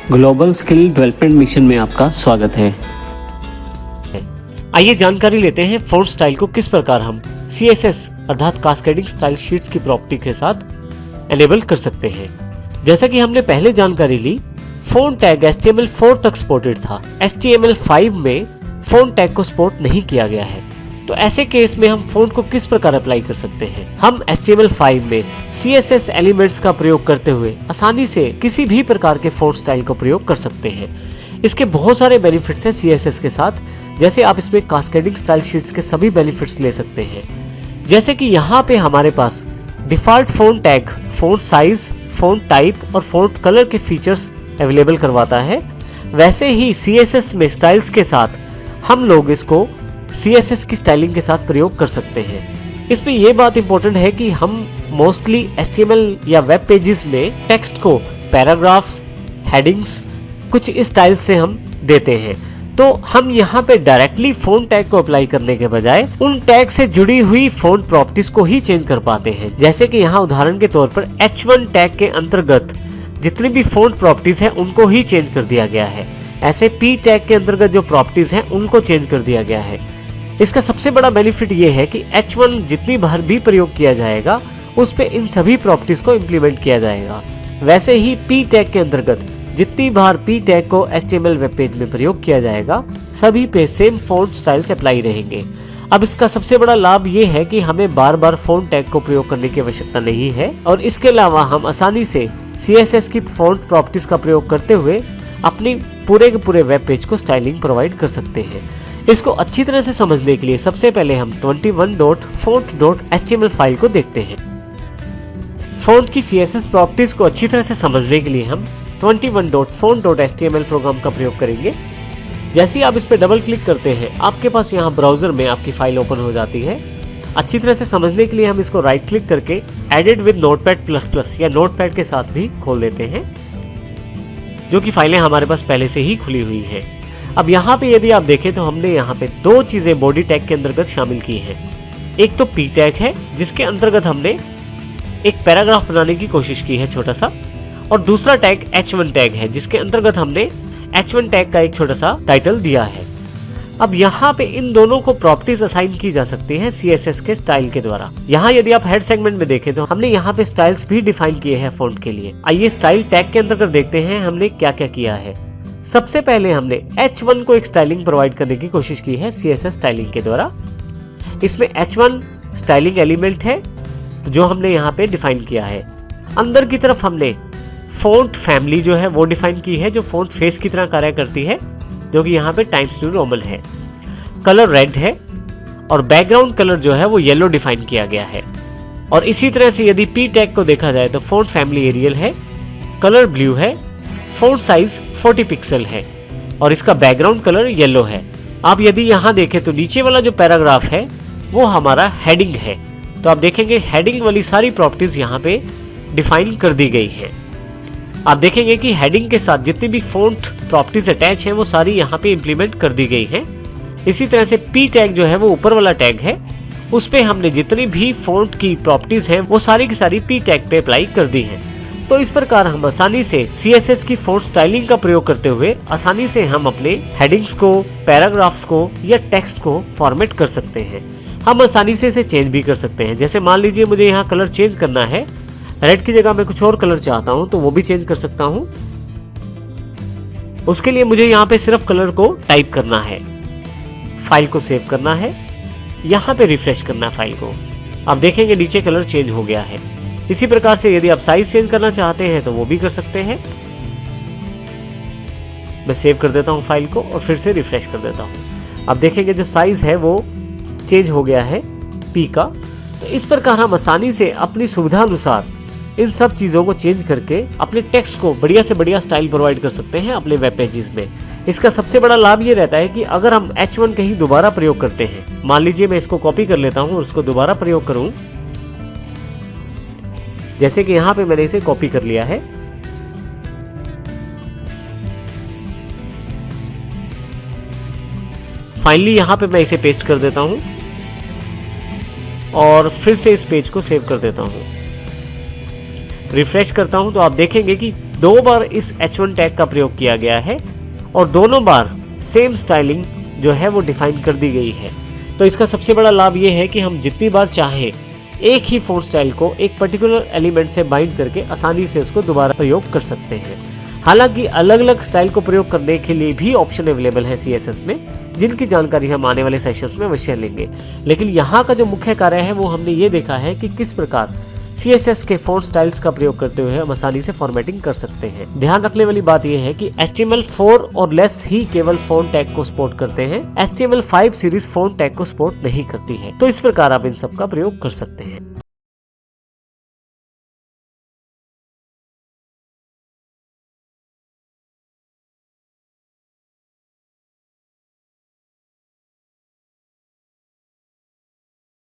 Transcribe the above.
Global skill development mission में आपका स्वागत है। आइए जानकारी लेते हैं फ़ॉन्ट स्टाइल को किस प्रकार हम CSS अर्थात कास्केडिंग स्टाइल शीट्स की प्रॉपर्टी के साथ एनेबल कर सकते हैं। जैसा कि हमने पहले जानकारी ली, फ़ॉन्ट टैग HTML4 तक सपोर्टेड था। HTML5 में फ़ॉन्ट टैग को सपोर्ट नहीं किया गया है। तो ऐसे केस में हम फ़ॉन्ट को किस प्रकार अप्लाई कर सकते हैं? हम HTML5 में CSS एलिमेंट्स का प्रयोग करते हुए आसानी से किसी भी प्रकार के फ़ॉन्ट स्टाइल का प्रयोग कर सकते हैं। इसके बहुत सारे बेनिफिट्स हैं CSS के साथ, जैसे आप इसमें कास्केडिंग स्टाइल शीट्स के सभी बेनिफिट्स ले सकते हैं। जैसे कि यहाँ पे हमारे पास default font tag, font size, font type और फ़ॉन्ट कलर के फीचर्स अवेलेबल करवाता है, वैसे ही CSS में स्टाइल्स के साथ हम लोग इसको CSS की स्टाइलिंग के साथ प्रयोग कर सकते हैं। इसमें यह बात इंपॉर्टेंट है कि हम मोस्टली HTML या वेब पेजेस में टेक्स्ट को पैराग्राफ्स, हेडिंग्स कुछ इस स्टाइल से हम देते हैं। तो हम यहाँ पे डायरेक्टली फ़ॉन्ट टैग को अप्लाई करने के बजाय उन टैग से जुड़ी हुई फ़ॉन्ट प्रॉपर्टीज को ही चेंज कर पाते हैं। जैसे कि यहाँ उदाहरण के तौर पर H1 टैग के अंतर्गत जितनी भी फ़ॉन्ट प्रॉपर्टीज हैं उनको ही चेंज कर दिया गया है। ऐसे P टैग के अंतर्गत जो प्रॉपर्टीज हैं उनको चेंज कर दिया गया है। इसका सबसे बड़ा बेनिफिट ये है कि H1 जितनी बार भी प्रयोग किया जाएगा उस पे इन सभी प्रॉपर्टीज को इम्प्लीमेंट किया जाएगा। वैसे ही P टैग के अंतर्गत जितनी बार P टैग को HTML वेब पेज में प्रयोग किया जाएगा सभी पे सेम फ़ॉन्ट स्टाइल्स अप्लाई रहेंगे। अब इसका सबसे बड़ा लाभ ये है कि हमें बार बार फ़ॉन्ट टैग को प्रयोग करने की आवश्यकता नहीं है और इसके अलावा हम आसानी से CSS की फ़ॉन्ट प्रॉपर्टीज का प्रयोग करते हुए अपनी पूरे के पूरे वेब पेज को स्टाइलिंग प्रोवाइड कर सकते हैं। इसको अच्छी तरह से समझने के लिए सबसे पहले हम 21.font.html फाइल को देखते हैं। फ़ॉन्ट की CSS प्रॉपर्टीज को अच्छी तरह से समझने के लिए हम 21.font.html प्रोग्राम का प्रयोग करेंगे। जैसे ही आप इस पर डबल क्लिक करते हैं आपके पास यहाँ ब्राउज़र में आपकी फाइल ओपन हो जाती है। अच्छी तरह से समझने के लिए हम इसको राइट क्लिक करके एडिट विद नोटपैड++ या नोटपैड के साथ भी खोल देते हैं, जो कि फाइलें हमारे पास पहले से ही खुली हुई हैं। अब यहाँ पे यदि आप देखें तो हमने यहाँ पे दो चीज़ें बॉडी टैग के अंतर्गत शामिल की हैं। एक तो P टैग है जिसके अंतर्गत हमने एक पैराग्राफ बनाने की कोशिश की है छोटा सा, और दूसरा टैग H1 टैग है जिसके अंतर्गत हमने H1 टैग का एक छोटा सा टाइटल दिया है। अब यहाँ पे इन दोनों को प्रॉपर्टीज असाइन की जा सकती है CSS के स्टाइल के द्वारा। यहाँ यदि आप हेड सेगमेंट में देखें तो हमने यहाँ पे स्टाइल्स भी डिफाइन किए हैं फ़ॉन्ट के लिए। आइए स्टाइल टैग के अंतर्गत देखते हैं हमने क्या क्या किया है। सबसे पहले हमने H1 को एक स्टाइलिंग प्रोवाइड करने की कोशिश की है CSS स्टाइलिंग के द्वारा। इसमें H1 स्टाइलिंग एलिमेंट है जो हमने यहाँ पे डिफाइन किया है। अंदर की तरफ हमने फ़ॉन्ट फैमिली जो है वो डिफाइन की है, जो फ़ॉन्ट फेस की तरह कार्य करती है, जो कि यहाँ पे टाइम्स न्यू रोमन है। कलर रेड है और बैकग्राउंड कलर जो है वो येलो डिफाइन किया गया है। और इसी तरह से यदि P टैग को देखा जाए तो फ़ॉन्ट फैमिली एरियल है, कलर ब्लू है, फ़ॉन्ट साइज 40 पिक्सल है और इसका बैकग्राउंड कलर येलो है। आप यदि यहाँ देखें तो नीचे वाला जो पैराग्राफ है वो हमारा हेडिंग है। तो आप देखेंगे हेडिंग वाली सारी प्रॉपर्टीज यहाँ पे डिफाइन कर दी गई है। आप देखेंगे कि हेडिंग के साथ जितनी भी फ़ॉन्ट प्रॉपर्टीज अटैच हैं वो सारी यहाँ पे इम्प्लीमेंट कर दी गई हैं। इसी तरह से P टैग जो है वो ऊपर वाला टैग है, उस पे हमने जितनी भी फ़ॉन्ट की प्रॉपर्टीज हैं वो सारी की सारी P टैग पे अप्लाई कर दी हैं। तो इस प्रकार हम आसानी से CSS की फ़ॉन्ट स्टाइलिंग का प्रयोग करते हुए आसानी से हम अपने हेडिंग्स को, पैराग्राफ्स को या टेक्स्ट को फॉर्मेट कर सकते हैं। हम आसानी से इसे चेंज भी कर सकते हैं। जैसे मान लीजिए मुझे यहाँ कलर चेंज करना है, रेड की जगह मैं कुछ और कलर चाहता हूँ तो वो भी चेंज कर सकता हूँ। उसके लिए मुझे यहाँ पे सिर्फ कलर को टाइप करना है, फाइल को सेव करना है, यहाँ पे रिफ्रेश करना है फाइल को। आप देखेंगे नीचे कलर चेंज हो गया है। इसी प्रकार से यदि आप साइज चेंज करना चाहते हैं तो वो भी कर सकते हैं। मैं सेव कर देता हूँ फाइल को और फिर से रिफ्रेश कर देता हूँ। आप देखेंगे जो साइज है वो चेंज हो गया है P का। तो इस प्रकार हम आसानी से अपनी सुविधा अनुसार इन सब चीज़ों को चेंज करके अपने टेक्स्ट को बढ़िया से बढ़िया स्टाइल प्रोवाइड कर सकते हैं अपने वेब पेजेस में। इसका सबसे बड़ा लाभ ये रहता है कि अगर हम H1 कहीं दोबारा प्रयोग करते हैं, मान लीजिए मैं इसको कॉपी कर लेता हूँ और उसको दोबारा प्रयोग करूँ, जैसे कि यहाँ पे मैंने इसे कॉपी कर लिया है। फाइनली यहाँ पे मैं इसे पेस्ट कर देता हूँ और फिर से इस पेज को सेव कर देता हूँ। रिफ्रेश करता हूँ तो आप देखेंगे कि 2 बार इस H1 टैग का प्रयोग किया गया है और दोनों बार सेम स्टाइलिंग जो है वो डिफाइन कर दी गई है। तो इसका सबसे बड़ा लाभ ये है कि हम जितनी बार चाहें एक ही फ़ॉन्ट स्टाइल को एक पर्टिकुलर एलिमेंट से बाइंड करके आसानी से उसको दोबारा प्रयोग कर सकते हैं। हालांकि अलग अलग स्टाइल को प्रयोग करने के लिए भी ऑप्शन अवेलेबल है CSS में, जिनकी जानकारी हम आने वाले सेशंस में अवश्य लेंगे। लेकिन यहाँ का जो मुख्य कार्य है वो हमने ये देखा है कि किस प्रकार CSS के फ़ॉन्ट स्टाइल्स का प्रयोग करते हुए हम आसानी से फॉर्मेटिंग कर सकते हैं। ध्यान रखने वाली बात यह है कि HTML4 और लेस ही केवल फ़ॉन्ट टैग को सपोर्ट करते हैं। HTML5 सीरीज फ़ॉन्ट टैग को सपोर्ट नहीं करती है। तो इस प्रकार आप इन सब का प्रयोग कर सकते हैं।